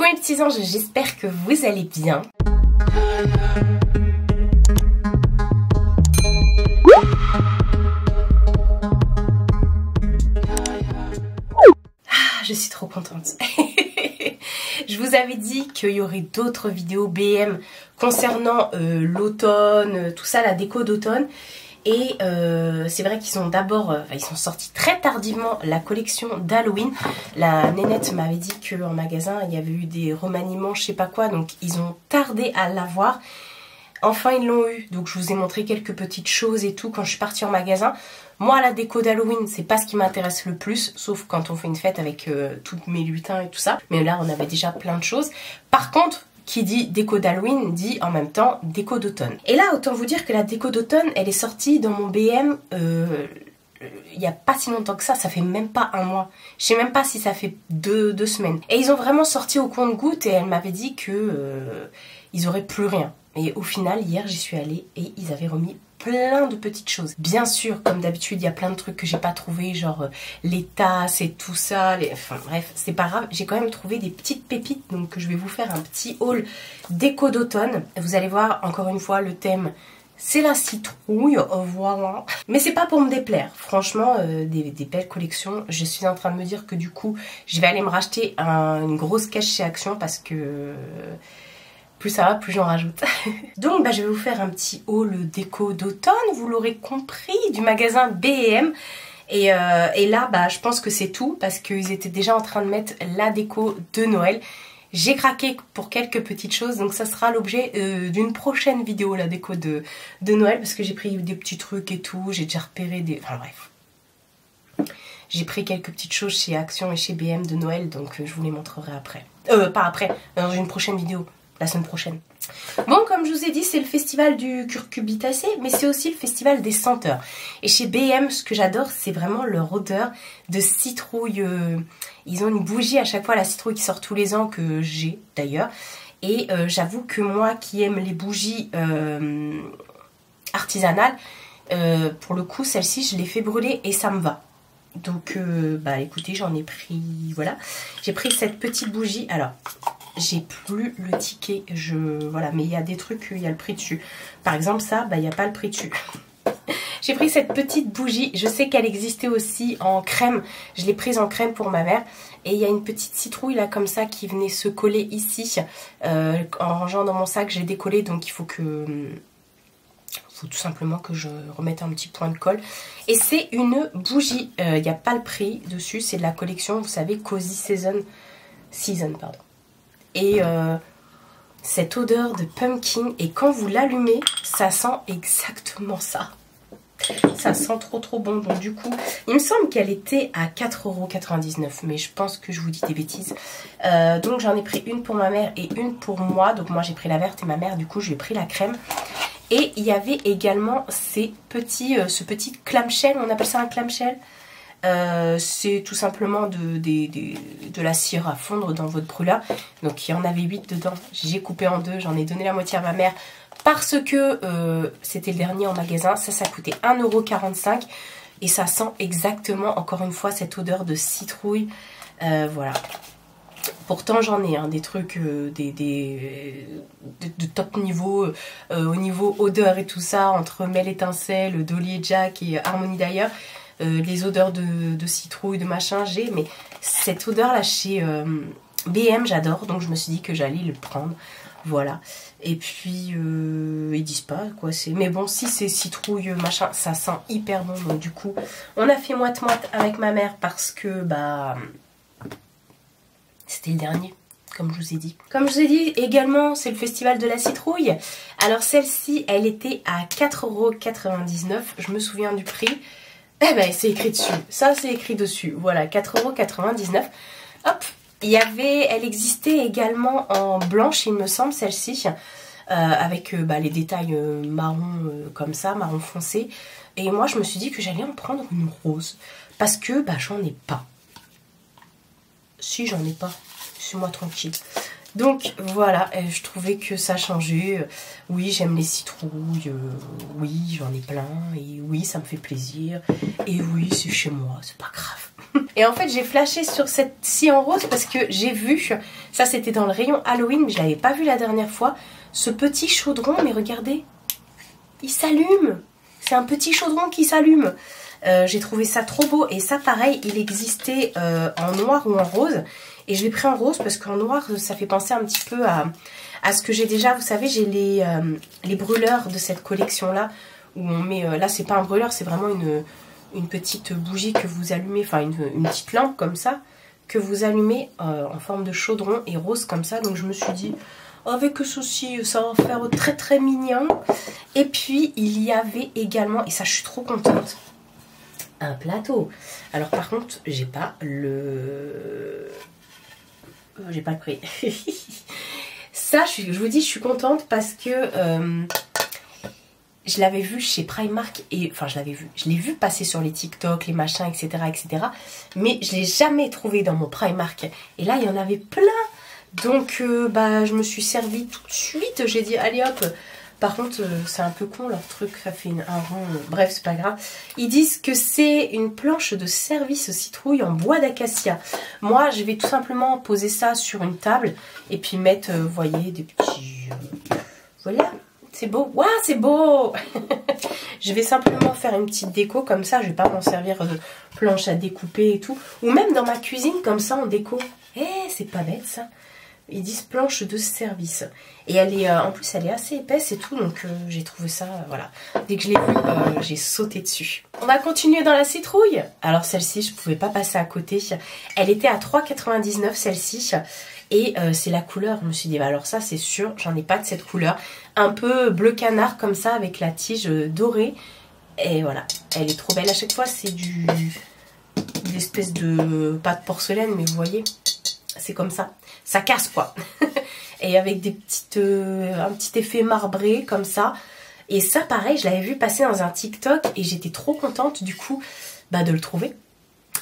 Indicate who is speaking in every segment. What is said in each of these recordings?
Speaker 1: mes petits anges, j'espère que vous allez bien. Je suis trop contente. Je vous avais dit qu'il y aurait d'autres vidéos BM concernant l'automne, tout ça, la déco d'automne. Et c'est vrai qu'ils ont d'abord, ils sont sortis très tardivement la collection d'Halloween. La nénette m'avait dit qu'en magasin il y avait eu des remaniements, je sais pas quoi, donc ils ont tardé à l'avoir. Enfin ils l'ont eu, donc je vous ai montré quelques petites choses et tout quand je suis partie en magasin. Moi la déco d'Halloween c'est pas ce qui m'intéresse le plus, sauf quand on fait une fête avec toutes mes lutins et tout ça. Mais là on avait déjà plein de choses. Par contre, qui dit déco d'Halloween dit en même temps déco d'automne. Et là autant vous dire que la déco d'automne elle est sortie dans mon BM il n'y a pas si longtemps que ça fait même pas un mois. Je sais même pas si ça fait deux semaines. Et ils ont vraiment sorti au compte-gouttes et elle m'avait dit que ils auraient plus rien. Et au final, hier, j'y suis allée et ils avaient remis plein de petites choses. Bien sûr, comme d'habitude, il y a plein de trucs que j'ai pas trouvé, genre les tasses et tout ça. Enfin bref, c'est pas grave. J'ai quand même trouvé des petites pépites, donc je vais vous faire un petit haul déco d'automne. Vous allez voir, encore une fois, le thème, c'est la citrouille, voilà. Mais c'est pas pour me déplaire. Franchement, des belles collections. Je suis en train de me dire que du coup, je vais aller me racheter une grosse cache chez Action parce que... plus ça va, plus j'en rajoute. Donc je vais vous faire un petit haul déco d'automne, vous l'aurez compris, du magasin B&M. Et là, je pense que c'est tout, parce qu'ils étaient déjà en train de mettre la déco de Noël. J'ai craqué pour quelques petites choses, donc ça sera l'objet d'une prochaine vidéo, la déco de Noël, parce que j'ai pris des petits trucs et tout, j'ai déjà repéré des... Enfin bref. J'ai pris quelques petites choses chez Action et chez B&M de Noël, donc je vous les montrerai après. Pas après, dans une prochaine vidéo. La semaine prochaine. Bon, comme je vous ai dit, c'est le festival du curcubitacé, mais c'est aussi le festival des senteurs. Et chez B&M, ce que j'adore, c'est vraiment leur odeur de citrouille. Ils ont une bougie à chaque fois, la citrouille qui sort tous les ans, que j'ai d'ailleurs. Et j'avoue que moi qui aime les bougies artisanales, pour le coup, celle-ci, je l'ai fait brûler et ça me va. Donc, écoutez, j'en ai pris, voilà. J'ai pris cette petite bougie, alors... J'ai plus le ticket, voilà, mais il y a des trucs, il y a le prix dessus. Par exemple, ça, il n'y a pas le prix dessus. J'ai pris cette petite bougie, je sais qu'elle existait aussi en crème. Je l'ai prise en crème pour ma mère. Et il y a une petite citrouille là comme ça qui venait se coller ici. En rangeant dans mon sac, j'ai décollé, donc il faut tout simplement que je remette un petit point de colle. Et c'est une bougie, il n'y a pas le prix dessus, c'est de la collection, vous savez, Cozy Season, pardon. Et cette odeur de pumpkin, et quand vous l'allumez, ça sent exactement ça. Ça sent trop bon. Donc du coup, il me semble qu'elle était à 4,99 €, mais je pense que je vous dis des bêtises. Donc j'en ai pris une pour ma mère et une pour moi. Donc moi j'ai pris la verte et ma mère, du coup j'ai pris la crème. Et il y avait également ce petit clamshell, on appelle ça un clamshell. C'est tout simplement de la cire à fondre dans votre brûleur. Donc il y en avait 8 dedans, j'ai coupé en deux, j'en ai donné la moitié à ma mère parce que c'était le dernier en magasin. Ça coûtait 1,45 € et ça sent exactement, encore une fois, cette odeur de citrouille. Voilà. Pourtant j'en ai des trucs de top niveau, au niveau odeur et tout ça, entre Mel Étincelle, Dolly et Jack et Harmonie d'ailleurs. Les odeurs de citrouille, de machin, mais cette odeur là chez B&M j'adore, donc je me suis dit que j'allais le prendre, voilà. Et puis ils disent pas quoi c'est, mais bon, si c'est citrouille machin, ça sent hyper bon. Donc du coup on a fait moite-moite avec ma mère parce que c'était le dernier, comme je vous ai dit. Comme je vous ai dit également, c'est le festival de la citrouille. Alors celle-ci elle était à 4,99 €, je me souviens du prix. Eh ben c'est écrit dessus, ça c'est écrit dessus, voilà, 4,99 €. Hop, elle existait également en blanche il me semble, celle-ci, avec les détails marron comme ça, marron foncé. Et moi je me suis dit que j'allais en prendre une rose, parce que j'en ai pas. Si j'en ai pas, laissez-moi tranquille. Donc voilà, je trouvais que ça changeait. Oui, j'aime les citrouilles, oui, j'en ai plein, et oui, ça me fait plaisir, et oui, c'est chez moi, c'est pas grave. Et en fait j'ai flashé sur cette scie en rose parce que j'ai vu, ça c'était dans le rayon Halloween mais je l'avais pas vu la dernière fois, ce petit chaudron, mais regardez, il s'allume. C'est un petit chaudron qui s'allume. J'ai trouvé ça trop beau et ça pareil il existait en noir ou en rose et je l'ai pris en rose parce qu'en noir ça fait penser un petit peu à ce que j'ai déjà. Vous savez j'ai les brûleurs de cette collection là où on met, là c'est pas un brûleur, c'est vraiment une petite bougie que vous allumez, enfin une petite lampe comme ça que vous allumez en forme de chaudron et rose comme ça. Donc je me suis dit avec ceci ça va faire très très mignon. Et puis il y avait également, et ça je suis trop contente, un plateau. Alors par contre j'ai pas le prix. Ça je vous dis je suis contente parce que je l'avais vu chez Primark et enfin je l'ai vu passer sur les TikTok, les machins, etc. etc. Mais je l'ai jamais trouvé dans mon Primark. Et là il y en avait plein. Donc bah je me suis servi tout de suite. J'ai dit allez hop. Par contre c'est un peu con leur truc, ça fait un rond. Bref c'est pas grave. Ils disent que c'est une planche de service citrouille en bois d'acacia. Moi je vais tout simplement poser ça sur une table et puis mettre, vous voyez, des petits... voilà. C'est beau. Waouh, c'est beau. Je vais simplement faire une petite déco comme ça. Je vais pas m'en servir de planche à découper et tout. Ou même dans ma cuisine comme ça en déco. Eh, c'est pas bête ça. Ils disent planche de service. Et elle est, en plus elle est assez épaisse et tout. Donc j'ai trouvé ça, voilà. Dès que je l'ai vu, j'ai sauté dessus. On va continuer dans la citrouille. Alors celle-ci, je pouvais pas passer à côté. Elle était à 3,99 celle-ci. Et c'est la couleur, je me suis dit, bah alors ça c'est sûr, j'en ai pas de cette couleur. Un peu bleu canard comme ça avec la tige dorée. Et voilà, elle est trop belle. À chaque fois c'est une espèce de, pas de porcelaine mais vous voyez, c'est comme ça. Ça casse quoi. Et avec des petites, un petit effet marbré comme ça. Et ça pareil, je l'avais vu passer dans un TikTok et j'étais trop contente du coup bah, de le trouver.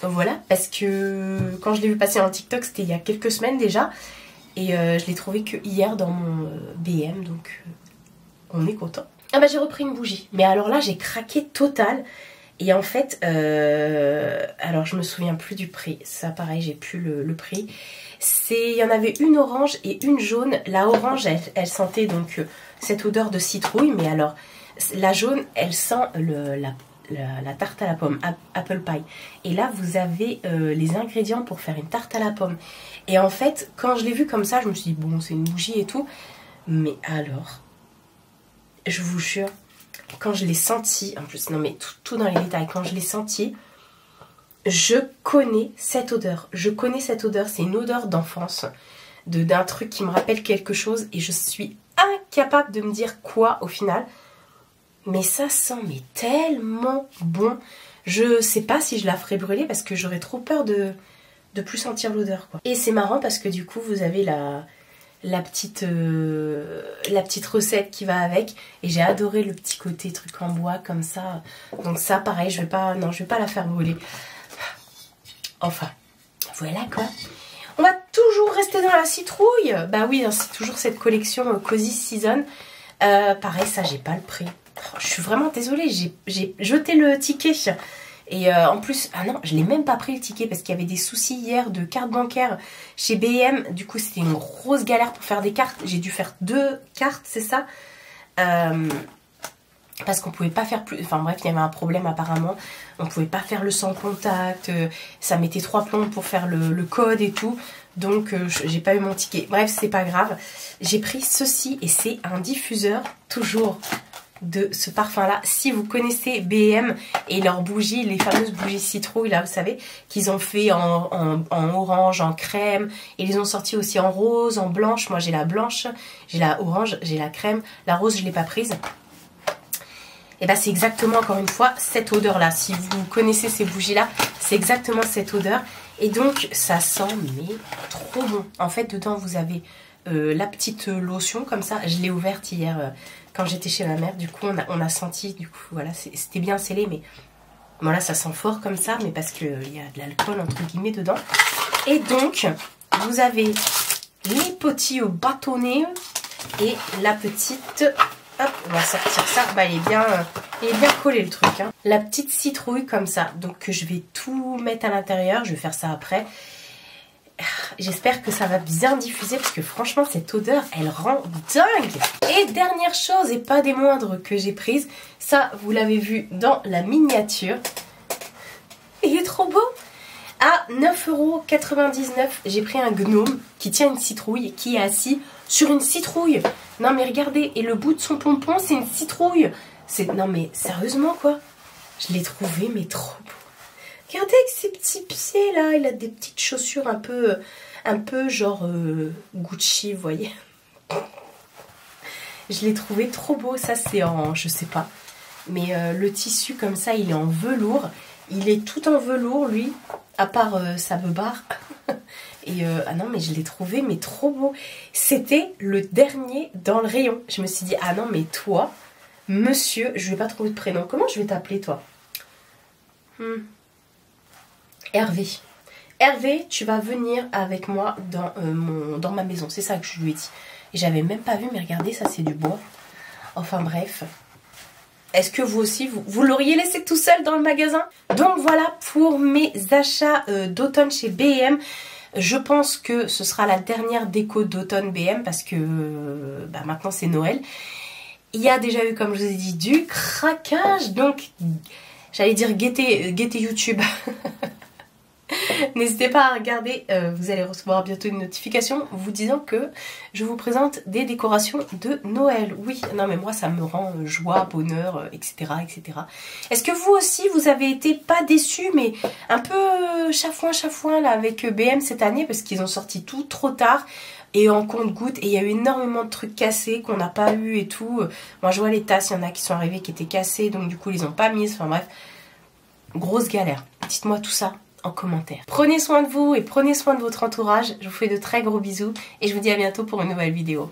Speaker 1: Voilà, parce que quand je l'ai vu passer en TikTok, c'était il y a quelques semaines déjà. Et je l'ai trouvé que hier dans mon BM, donc on est content. Ah bah j'ai repris une bougie. Mais alors là, j'ai craqué total. Et en fait, alors je me souviens plus du prix. Ça pareil, j'ai plus le prix. Il y en avait une orange et une jaune. La orange, elle sentait donc cette odeur de citrouille. Mais alors, la jaune, elle sent la tarte à la pomme, apple pie. Et là vous avez les ingrédients pour faire une tarte à la pomme. Et en fait quand je l'ai vu comme ça je me suis dit bon c'est une bougie et tout. Mais alors je vous jure quand je l'ai senti, en plus non mais tout dans les détails, quand je l'ai senti je connais cette odeur. Je connais cette odeur, c'est une odeur d'enfance, d'un truc qui me rappelle quelque chose et je suis incapable de me dire quoi au final. Mais ça sent mais tellement bon. Je sais pas si je la ferai brûler parce que j'aurais trop peur de plus sentir l'odeur quoi. Et c'est marrant parce que du coup vous avez la petite recette qui va avec. Et j'ai adoré le petit côté truc en bois comme ça. Donc ça pareil je vais pas la faire brûler. Enfin voilà quoi. On va toujours rester dans la citrouille. Bah oui c'est toujours cette collection Cozy Season. Pareil ça j'ai pas le prix. Je suis vraiment désolée, j'ai jeté le ticket. Et en plus, ah non, je l'ai même pas pris le ticket parce qu'il y avait des soucis hier de carte bancaire chez BM. Du coup, c'était une grosse galère pour faire des cartes. J'ai dû faire 2 cartes, c'est ça parce qu'on pouvait pas faire plus... Enfin bref, il y avait un problème apparemment. On pouvait pas faire le sans contact. Ça mettait 3 plombs pour faire le code et tout. Donc j'ai pas eu mon ticket. Bref, c'est pas grave. J'ai pris ceci et c'est un diffuseur, toujours de ce parfum là. Si vous connaissez BM et leurs bougies, les fameuses bougies citrouille là vous savez qu'ils ont fait en orange, en crème, et ils ont sorti aussi en rose, en blanche. Moi j'ai la blanche, j'ai la orange, j'ai la crème, la rose je l'ai pas prise. Et bah c'est exactement encore une fois cette odeur là. Si vous connaissez ces bougies là, c'est exactement cette odeur. Et donc ça sent mais trop bon. En fait dedans vous avez la petite lotion comme ça. Je l'ai ouverte hier quand j'étais chez ma mère. Du coup on a senti, du coup voilà, c'était bien scellé. Mais voilà, ça sent fort comme ça. Mais parce qu'il y a de l'alcool entre guillemets dedans. Et donc vous avez les petits bâtonnets et la petite... Hop, on va sortir ça. Bah, elle est bien... Il est bien collé le truc. Hein. La petite citrouille comme ça. Donc je vais tout mettre à l'intérieur. Je vais faire ça après. J'espère que ça va bien diffuser parce que franchement cette odeur elle rend dingue. Et dernière chose et pas des moindres que j'ai prise, ça vous l'avez vu dans la miniature. Il est trop beau. À 9,99 €, j'ai pris un gnome qui tient une citrouille et qui est assis sur une citrouille. Non mais regardez, et le bout de son pompon c'est une citrouille. Non mais sérieusement quoi. Je l'ai trouvé mais trop beau. Regardez avec ses petits pieds là, il a des petites chaussures un peu genre Gucci, vous voyez. Je l'ai trouvé trop beau, ça c'est en, je sais pas. Mais le tissu comme ça, il est en velours. Il est tout en velours lui, à part sa beubare. Et ah non mais je l'ai trouvé mais trop beau. C'était le dernier dans le rayon. Je me suis dit, ah non mais toi, monsieur, je vais pas trouver de prénom. Comment je vais t'appeler toi? Hervé. Hervé, tu vas venir avec moi dans ma maison. C'est ça que je lui ai dit. Et j'avais même pas vu, mais regardez, ça c'est du bois. Enfin bref. Est-ce que vous aussi, vous l'auriez laissé tout seul dans le magasin? Donc voilà pour mes achats d'automne chez B&M. Je pense que ce sera la dernière déco d'automne B&M parce que maintenant c'est Noël. Il y a déjà eu, comme je vous ai dit, du craquage. Donc, j'allais dire guettez YouTube. N'hésitez pas à regarder, vous allez recevoir bientôt une notification vous disant que je vous présente des décorations de Noël. Oui, non mais moi ça me rend joie, bonheur, etc. etc. Est-ce que vous aussi vous avez été pas déçus mais un peu chafouin là avec B&M cette année parce qu'ils ont sorti tout trop tard et en compte-gouttes et il y a eu énormément de trucs cassés qu'on n'a pas eu et tout. Moi je vois les tasses, il y en a qui sont arrivées qui étaient cassées donc du coup ils les ont pas mises, enfin bref, grosse galère. Dites-moi tout ça en commentaire. Prenez soin de vous et prenez soin de votre entourage. Je vous fais de très gros bisous et je vous dis à bientôt pour une nouvelle vidéo.